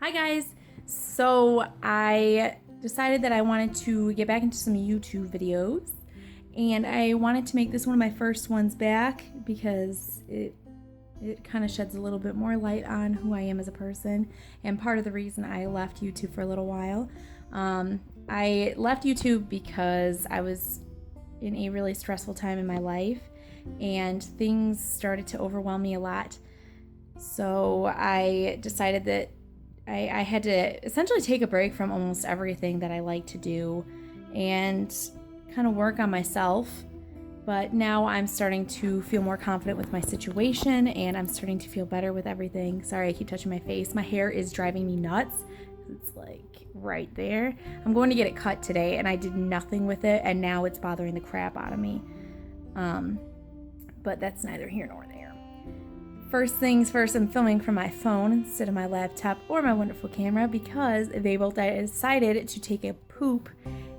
Hi guys! So I decided that I wanted to get back into some YouTube videos, and I wanted to make this one of my first ones back because it kind of sheds a little bit more light on who I am as a person, and part of the reason I left YouTube for a little while. I left YouTube because I was in a really stressful time in my life, and things started to overwhelm me a lot. So I decided that I had to essentially take a break from almost everything that I like to do and kind of work on myself. But now I'm starting to feel more confident with my situation, and I'm starting to feel better with everything. Sorry, I keep touching my face. My hair is driving me nuts. It's like right there. I'm going to get it cut today, and I did nothing with it, and now it's bothering the crap out of me. But that's neither here nor there. First things first, I'm filming from my phone instead of my laptop or my wonderful camera because they both decided to take a poop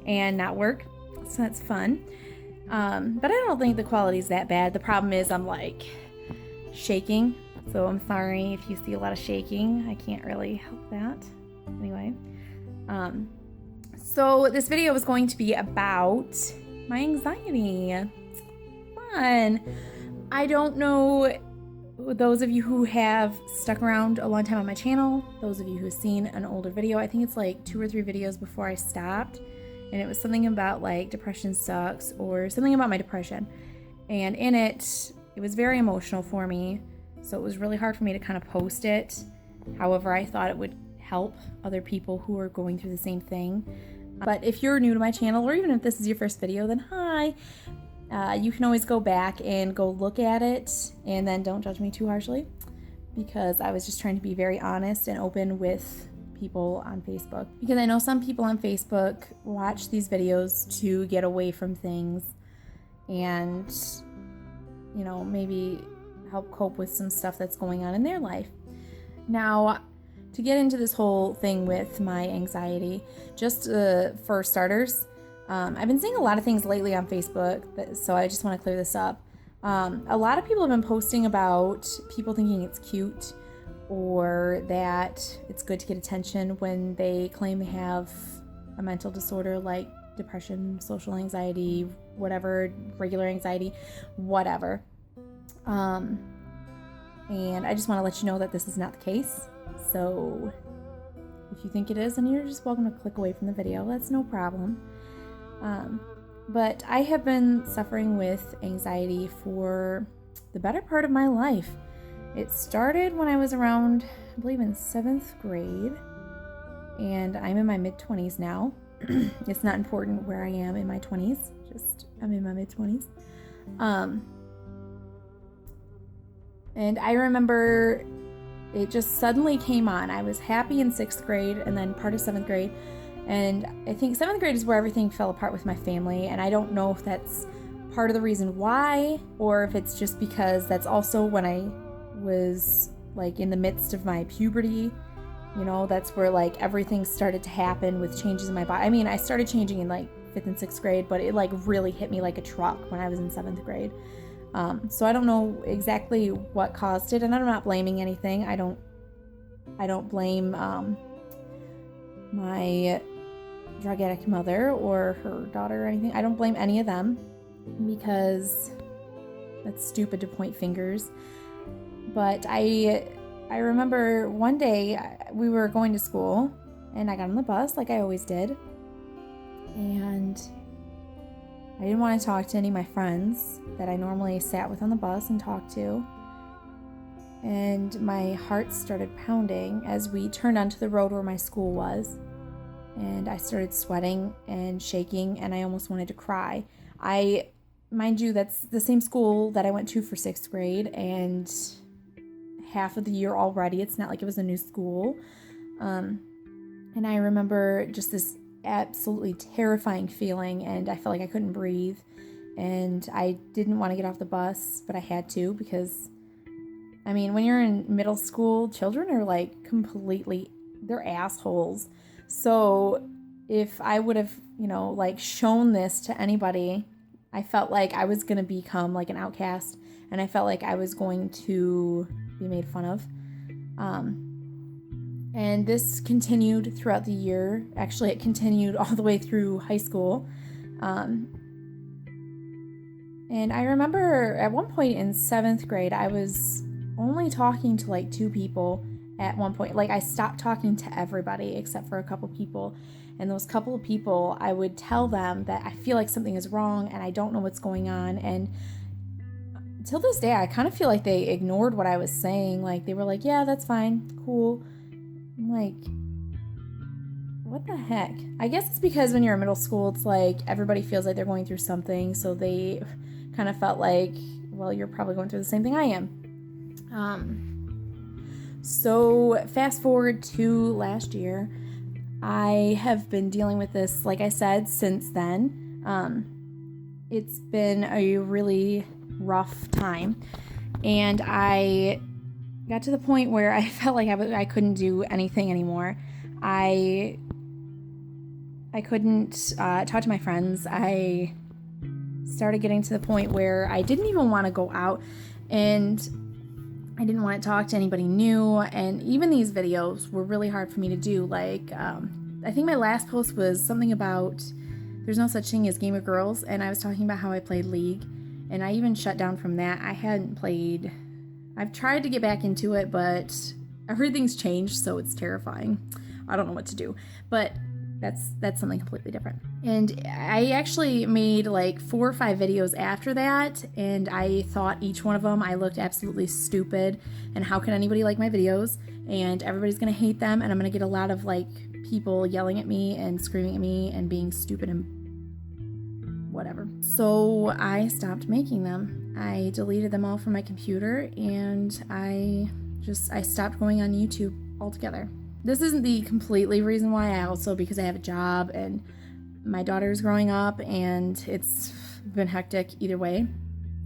and not work. So that's fun. But I don't think the quality is that bad. The problem is I'm like shaking. So I'm sorry if you see a lot of shaking. I can't really help that. Anyway. So this video is going to be about my anxiety. Fun. I don't know those of you who have stuck around a long time on my channel, those of you who have seen an older video, I think it's like 2 or 3 videos before I stopped, and it was something about like depression sucks or something about my depression, and in it was very emotional for me, so it was really hard for me to kind of post it. However, I thought it would help other people who are going through the same thing. But if you're new to my channel, or even if this is your first video, then hi. You can always go back and go look at it, and then don't judge me too harshly, because I was just trying to be very honest and open with people on Facebook. Because I know some people on Facebook watch these videos to get away from things and, you know, maybe help cope with some stuff that's going on in their life. Now, to get into this whole thing with my anxiety, just for starters, I've been seeing a lot of things lately on Facebook, so I just want to clear this up. A lot of people have been posting about people thinking it's cute or that it's good to get attention when they claim they have a mental disorder like depression, social anxiety, whatever, regular anxiety, whatever. And I just want to let you know that this is not the case. So if you think it is, then you're just welcome to click away from the video. That's no problem. But I have been suffering with anxiety for the better part of my life. It started when I was around, I believe, in 7th grade, and I'm in my mid-20s now. It's not important where I am in my 20s, just I'm in my mid-20s. And I remember it just suddenly came on. I was happy in 6th grade and then part of 7th grade. And I think 7th grade is where everything fell apart with my family, and I don't know if that's part of the reason why, or if it's just because that's also when I was like in the midst of my puberty. You know, that's where like everything started to happen with changes in my body. I mean, I started changing in like 5th and 6th grade, but it like really hit me like a truck when I was in 7th grade. So I don't know exactly what caused it, and I'm not blaming anything. I don't blame my drug addict mother or her daughter or anything. I don't blame any of them because that's stupid to point fingers. But I remember one day we were going to school and I got on the bus like I always did, and I didn't want to talk to any of my friends that I normally sat with on the bus and talked to, and my heart started pounding as we turned onto the road where my school was. And I started sweating and shaking, and I almost wanted to cry. Mind you, that's the same school that I went to for 6th grade, and half of the year already. It's not like it was a new school. And I remember just this absolutely terrifying feeling, and I felt like I couldn't breathe. And I didn't want to get off the bus, but I had to because, I mean, when you're in middle school, children are like they're assholes. So if I would have, you know, like shown this to anybody, I felt like I was going to become like an outcast, and I felt like I was going to be made fun of. And this continued throughout the year. Actually, it continued all the way through high school. And I remember at one point in 7th grade, I was only talking to like 2 people at one point. Like, I stopped talking to everybody except for a couple people. And those couple of people, I would tell them that I feel like something is wrong and I don't know what's going on. And till this day, I kind of feel like they ignored what I was saying. Like, they were like, yeah, that's fine, cool. I'm like, what the heck? I guess it's because when you're in middle school, it's like everybody feels like they're going through something. So they kind of felt like, well, you're probably going through the same thing I am. So fast forward to last year, I have been dealing with this, like I said, since then. It's been a really rough time, and I got to the point where I felt like I couldn't do anything anymore. I couldn't talk to my friends. I started getting to the point where I didn't even want to go out, and I didn't want to talk to anybody new, and even these videos were really hard for me to do. Like, I think my last post was something about there's no such thing as Gamer Girls, and I was talking about how I played League, and I even shut down from that. I've tried to get back into it, but everything's changed, so it's terrifying. I don't know what to do, but that's something completely different. And I actually made like 4 or 5 videos after that, and I thought each one of them I looked absolutely stupid, and how can anybody like my videos, and everybody's gonna hate them, and I'm gonna get a lot of like people yelling at me and screaming at me and being stupid and whatever. So I stopped making them. I deleted them all from my computer, and I stopped going on YouTube altogether. This isn't the completely reason why. Because I have a job and my daughter's growing up, and it's been hectic either way.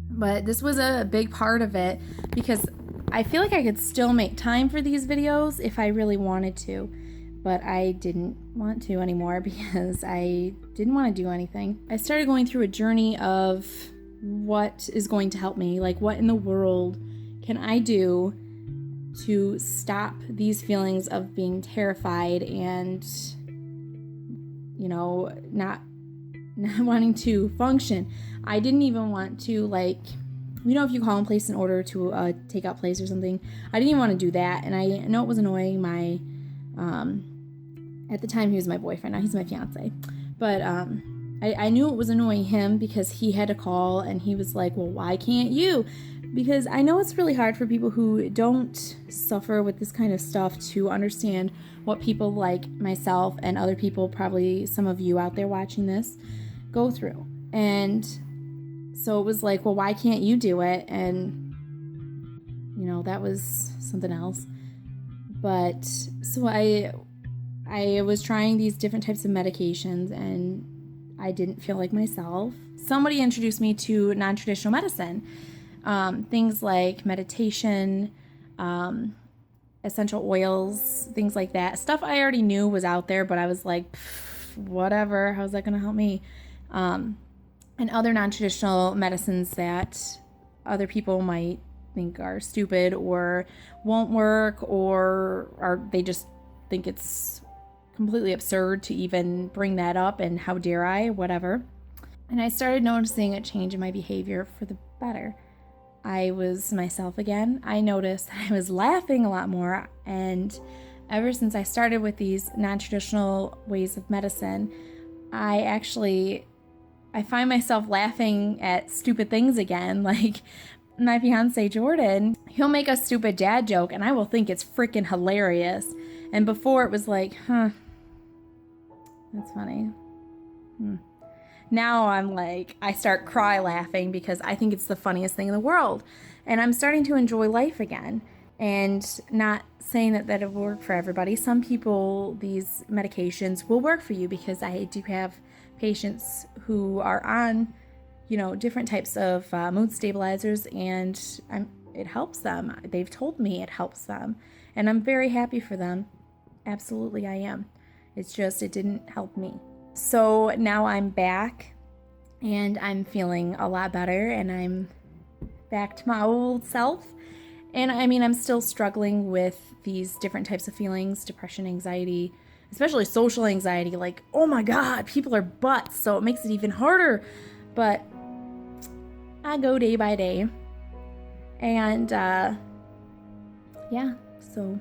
But this was a big part of it, because I feel like I could still make time for these videos if I really wanted to. But I didn't want to anymore because I didn't want to do anything. I started going through a journey of what is going to help me. Like, what in the world can I do to stop these feelings of being terrified and, not wanting to function. I didn't even want to, like, if you call and place an order to take out place or something, I didn't even want to do that. And I know it was annoying my, at the time he was my boyfriend, now he's my fiance. But I knew it was annoying him because he had to call and he was like, well, why can't you? Because I know it's really hard for people who don't suffer with this kind of stuff to understand what people like myself and other people, probably some of you out there watching this, go through. And so it was like, well, why can't you do it? And, that was something else. But so I was trying these different types of medications, and I didn't feel like myself. Somebody introduced me to non-traditional medicine. Things like meditation, essential oils, things like that. Stuff I already knew was out there, but I was like, whatever, how's that going to help me? And other non-traditional medicines that other people might think are stupid or won't work, or they just think it's completely absurd to even bring that up, and how dare I, whatever. And I started noticing a change in my behavior for the better. I was myself again. I noticed I was laughing a lot more, and ever since I started with these non-traditional ways of medicine, I find myself laughing at stupid things again. Like my fiance Jordan, he'll make a stupid dad joke and I will think it's freaking hilarious. And before it was like, that's funny. Now I'm like, I start cry laughing because I think it's the funniest thing in the world. And I'm starting to enjoy life again. And not saying that it will work for everybody. Some people, these medications will work for you, because I do have patients who are on, different types of mood stabilizers, and it helps them. They've told me it helps them. And I'm very happy for them. Absolutely, I am. It's just, it didn't help me. So now I'm back, and I'm feeling a lot better, and I'm back to my old self. And I mean, I'm still struggling with these different types of feelings, depression, anxiety, especially social anxiety. Like, oh my God, people are butts, so it makes it even harder. But I go day by day. And yeah, so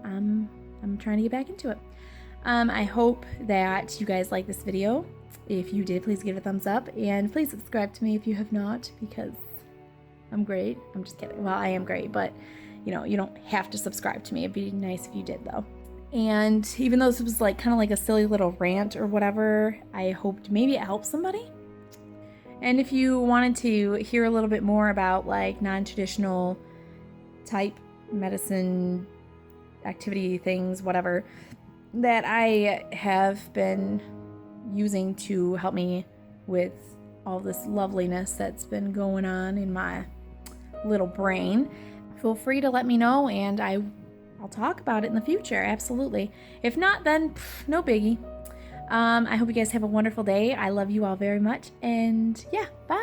I'm trying to get back into it. I hope that you guys like this video. If you did, please give it a thumbs up, and please subscribe to me if you have not, because I'm great. I'm just kidding. Well, I am great, but you know, you don't have to subscribe to me. It'd be nice if you did, though. And even though this was like kind of like a silly little rant or whatever, I hoped maybe it helped somebody. And if you wanted to hear a little bit more about like non-traditional type medicine activity things, whatever, that I have been using to help me with all this loveliness that's been going on in my little brain, feel free to let me know, and I'll talk about it in the future. Absolutely. If not, then no biggie. I hope you guys have a wonderful day. I love you all very much, and yeah, bye.